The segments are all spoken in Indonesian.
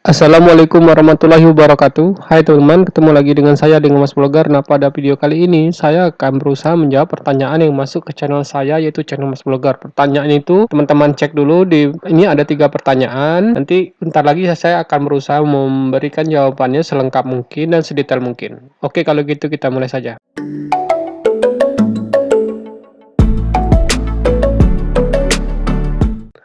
Assalamualaikum warahmatullahi wabarakatuh. Hai teman-teman, ketemu lagi dengan saya dengan Mas Vlogger. Nah, pada video kali ini saya akan berusaha menjawab pertanyaan yang masuk ke channel saya, yaitu channel Mas Vlogger. Pertanyaan itu teman-teman cek dulu di ini ada 3 pertanyaan. Nanti bentar lagi saya akan berusaha memberikan jawabannya selengkap mungkin dan sedetail mungkin. Oke, kalau gitu kita mulai saja.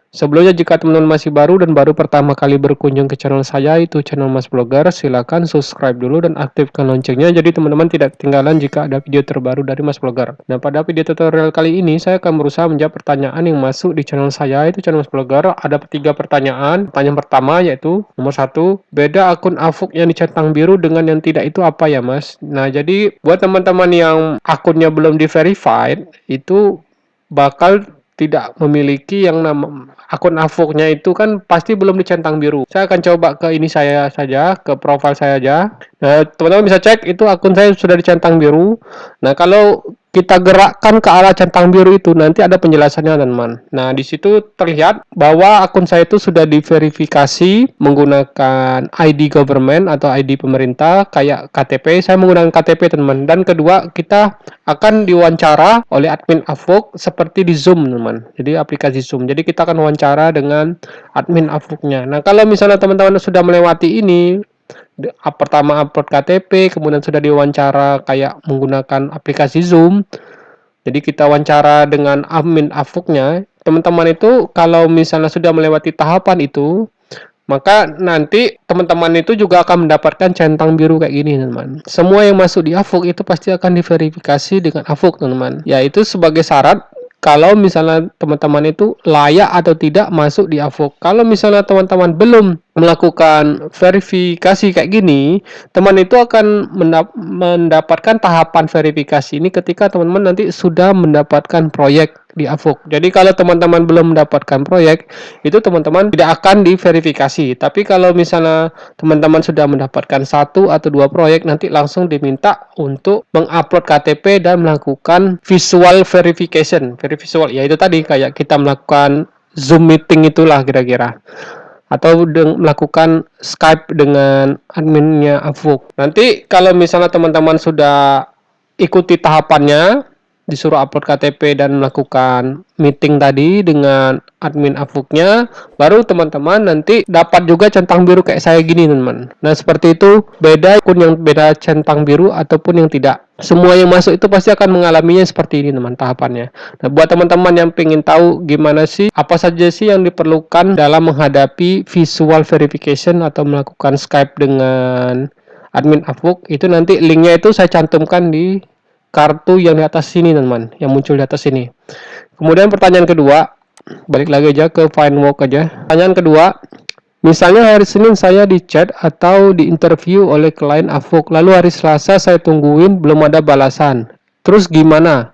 Sebelumnya, jika teman-teman masih baru dan baru pertama kali berkunjung ke channel saya, itu channel Mas Vlogger, silakan subscribe dulu dan aktifkan loncengnya, jadi teman-teman tidak ketinggalan jika ada video terbaru dari Mas Vlogger. Nah, pada video tutorial kali ini, saya akan berusaha menjawab pertanyaan yang masuk di channel saya, itu channel Mas Vlogger. Ada 3 pertanyaan. Pertanyaan pertama yaitu, nomor 1, beda akun AVOK yang dicentang biru dengan yang tidak itu apa ya, Mas? Nah, jadi buat teman-teman yang akunnya belum di-verified, itu bakal tidak memiliki yang nama akun AVOK-nya itu kan pasti belum dicentang biru. Saya akan coba ke ini saya saja, ke profil saya aja. Nah, teman-teman bisa cek itu akun saya sudah dicentang biru. Nah, kalau kita gerakkan ke arah centang biru itu nanti ada penjelasannya, teman-teman. Nah, di situ terlihat bahwa akun saya itu sudah diverifikasi menggunakan ID government atau ID pemerintah kayak KTP. Saya menggunakan KTP, teman-teman. Dan kedua, kita akan diwawancara oleh admin AVOK seperti di Zoom, teman. Jadi aplikasi Zoom. Jadi kita akan wawancara dengan admin AVOK-nya. Nah, kalau misalnya teman-teman sudah melewati ini, pertama upload KTP, kemudian sudah diwawancara kayak menggunakan aplikasi Zoom. Jadi kita wawancara dengan admin AVOK-nya. Teman-teman itu kalau misalnya sudah melewati tahapan itu, maka nanti teman-teman itu juga akan mendapatkan centang biru kayak gini, teman-teman. Semua yang masuk di AVOK itu pasti akan diverifikasi dengan AVOK, teman-teman. Yaitu sebagai syarat kalau misalnya teman-teman itu layak atau tidak masuk di AVOK. Kalau misalnya teman-teman belum melakukan verifikasi kayak gini, teman itu akan mendapatkan tahapan verifikasi ini ketika teman-teman nanti sudah mendapatkan proyek di AVOK. Jadi kalau teman-teman belum mendapatkan proyek, itu teman-teman tidak akan diverifikasi. Tapi kalau misalnya teman-teman sudah mendapatkan 1 atau 2 proyek, nanti langsung diminta untuk mengupload KTP dan melakukan visual verification. Visual, ya itu tadi kayak kita melakukan Zoom meeting itulah kira-kira. Atau melakukan Skype dengan adminnya AVOK. Nanti kalau misalnya teman-teman sudah ikuti tahapannya, disuruh upload KTP dan melakukan meeting tadi dengan admin AVOK-nya, baru teman-teman nanti dapat juga centang biru kayak saya gini, teman-teman. Nah, seperti itu, beda akun yang beda centang biru ataupun yang tidak. Semua yang masuk itu pasti akan mengalaminya seperti ini, teman, tahapannya. Nah, buat teman-teman yang pengen tahu gimana sih, apa saja sih yang diperlukan dalam menghadapi visual verification atau melakukan Skype dengan admin AVOK, itu nanti linknya itu saya cantumkan di kartu yang di atas sini, teman-teman, yang muncul di atas sini. Kemudian pertanyaan kedua, balik lagi aja ke find work aja. Pertanyaan kedua, misalnya hari Senin saya di chat atau di interview oleh klien AVOK, lalu hari Selasa saya tungguin belum ada balasan. Terus gimana?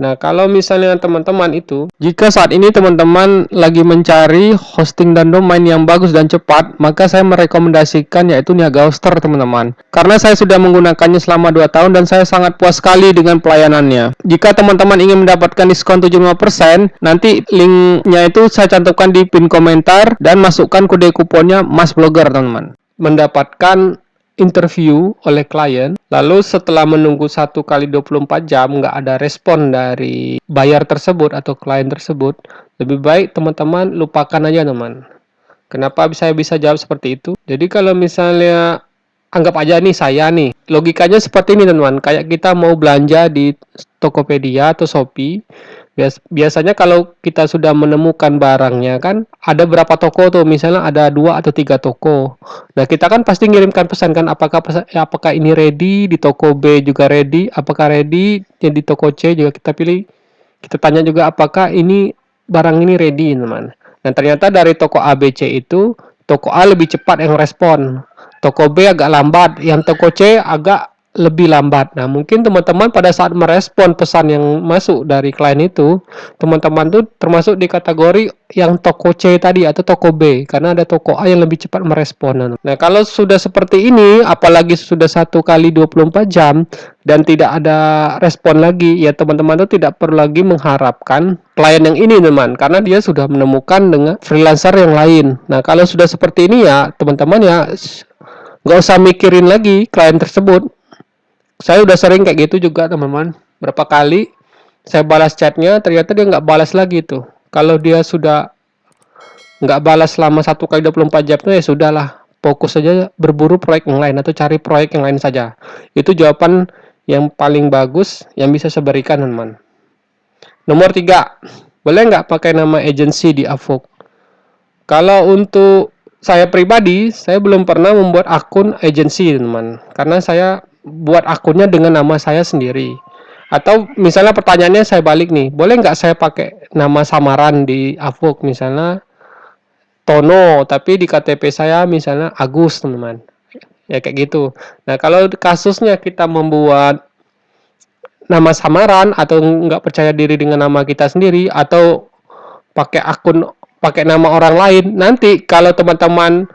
Nah, kalau misalnya teman-teman itu, jika saat ini teman-teman lagi mencari hosting dan domain yang bagus dan cepat, maka saya merekomendasikan yaitu Niaga Hoster, teman-teman. Karena saya sudah menggunakannya selama 2 tahun dan saya sangat puas sekali dengan pelayanannya. Jika teman-teman ingin mendapatkan diskon 75%, nanti linknya itu saya cantumkan di pin komentar dan masukkan kode kuponnya Mas Vlogger, teman-teman. Mendapatkan interview oleh klien, lalu setelah menunggu 1 kali 24 jam nggak ada respon dari buyer tersebut atau klien tersebut, lebih baik teman-teman lupakan aja, teman. Kenapa saya bisa jawab seperti itu? Jadi kalau misalnya anggap aja nih saya nih, logikanya seperti ini, teman-teman. Kayak kita mau belanja di Tokopedia atau Shopee. Biasanya kalau kita sudah menemukan barangnya kan ada berapa toko tuh, misalnya ada 2 atau 3 toko. Nah, kita kan pasti ngirimkan pesan kan, apakah ini ready, di toko B juga ready, apakah ready di toko C juga kita pilih. Kita tanya juga apakah ini barang ini ready, teman. Dan ternyata dari toko A, B, C itu toko A lebih cepat yang respon. Toko B agak lambat, yang toko C agak lebih lambat. Nah, mungkin teman-teman pada saat merespon pesan yang masuk dari klien itu, teman-teman tuh termasuk di kategori yang toko C tadi atau toko B, karena ada toko A yang lebih cepat merespon. Nah, kalau sudah seperti ini, apalagi sudah 1 kali 24 jam dan tidak ada respon lagi, ya teman-teman tuh tidak perlu lagi mengharapkan klien yang ini, teman, karena dia sudah menemukan dengan freelancer yang lain. Nah, kalau sudah seperti ini ya, teman-teman ya nggak usah mikirin lagi klien tersebut. Saya udah sering kayak gitu juga, teman-teman. Berapa kali saya balas chatnya, ternyata dia nggak balas lagi tuh. Kalau dia sudah nggak balas selama 1 kali 24 jam tuh ya sudahlah. Fokus saja berburu proyek yang lain atau cari proyek yang lain saja. Itu jawaban yang paling bagus yang bisa saya berikan, teman-teman. Nomor 3, boleh nggak pakai nama agensi di Avok? Kalau untuk saya pribadi, saya belum pernah membuat akun agensi, teman. Karena saya buat akunnya dengan nama saya sendiri. Atau misalnya pertanyaannya saya balik nih, boleh nggak saya pakai nama samaran di Avok, misalnya Tono, tapi di KTP saya misalnya Agus, teman-teman. Ya kayak gitu. Nah, kalau kasusnya kita membuat nama samaran atau nggak percaya diri dengan nama kita sendiri atau pakai akun pakai nama orang lain, nanti kalau teman-teman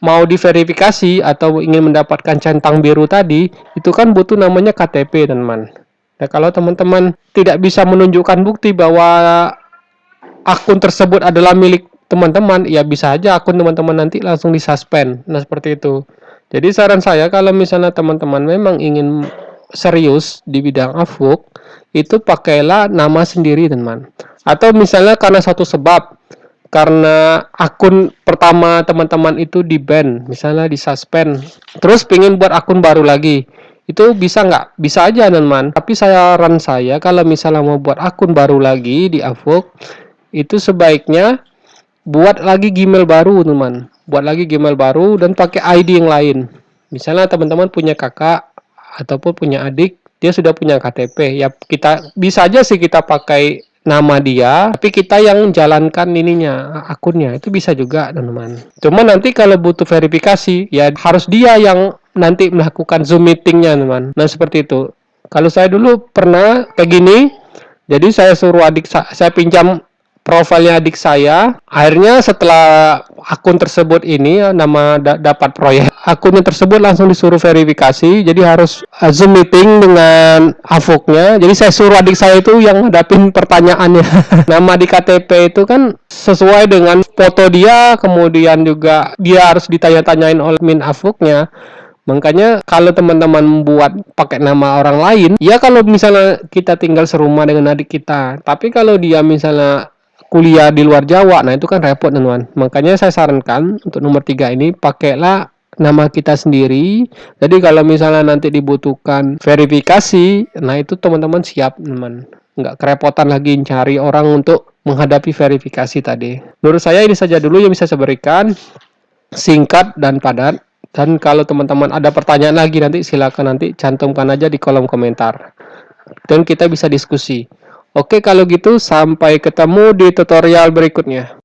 mau diverifikasi atau ingin mendapatkan centang biru tadi, itu kan butuh namanya KTP, teman-teman. Nah, kalau teman-teman tidak bisa menunjukkan bukti bahwa akun tersebut adalah milik teman-teman, ya bisa aja akun teman-teman nanti langsung disuspend. Nah, seperti itu. Jadi saran saya kalau misalnya teman-teman memang ingin serius di bidang Avok, itu pakailah nama sendiri, teman. Atau misalnya karena satu sebab, karena akun pertama teman-teman itu di-ban, misalnya disuspend, terus pengen buat akun baru lagi, itu bisa nggak? Bisa aja, teman. Tapi saran saya kalau misalnya mau buat akun baru lagi di Avok, itu sebaiknya buat lagi Gmail baru, teman. Buat lagi Gmail baru dan pakai ID yang lain. Misalnya teman-teman punya kakak ataupun punya adik, dia sudah punya KTP, ya kita bisa aja sih kita pakai nama dia, tapi kita yang jalankan ininya, akunnya, itu bisa juga, teman-teman. Cuma nanti kalau butuh verifikasi, ya harus dia yang nanti melakukan Zoom meetingnya, teman. Nah, seperti itu. Kalau saya dulu pernah kayak gini, jadi saya suruh adik saya pinjam profilnya adik saya. Akhirnya setelah akun tersebut ini nama dapat proyek, akunnya tersebut langsung disuruh verifikasi. Jadi harus Zoom meeting dengan Avoknya. Jadi saya suruh adik saya itu yang ngadapin pertanyaannya. Nama di KTP itu kan sesuai dengan foto dia, kemudian juga dia harus ditanya-tanyain oleh admin Avoknya. Makanya kalau teman-teman membuat pakai nama orang lain, ya kalau misalnya kita tinggal serumah dengan adik kita, tapi kalau dia misalnya kuliah di luar Jawa, nah itu kan repot, teman-teman. Makanya saya sarankan untuk nomor 3 ini pakailah nama kita sendiri. Jadi kalau misalnya nanti dibutuhkan verifikasi, nah itu teman-teman siap, teman. Nggak kerepotan lagi cari orang untuk menghadapi verifikasi tadi. Menurut saya ini saja dulu yang bisa saya berikan, singkat dan padat. Dan kalau teman-teman ada pertanyaan lagi nanti silakan nanti cantumkan aja di kolom komentar. Dan kita bisa diskusi. Oke, kalau gitu sampai ketemu di tutorial berikutnya.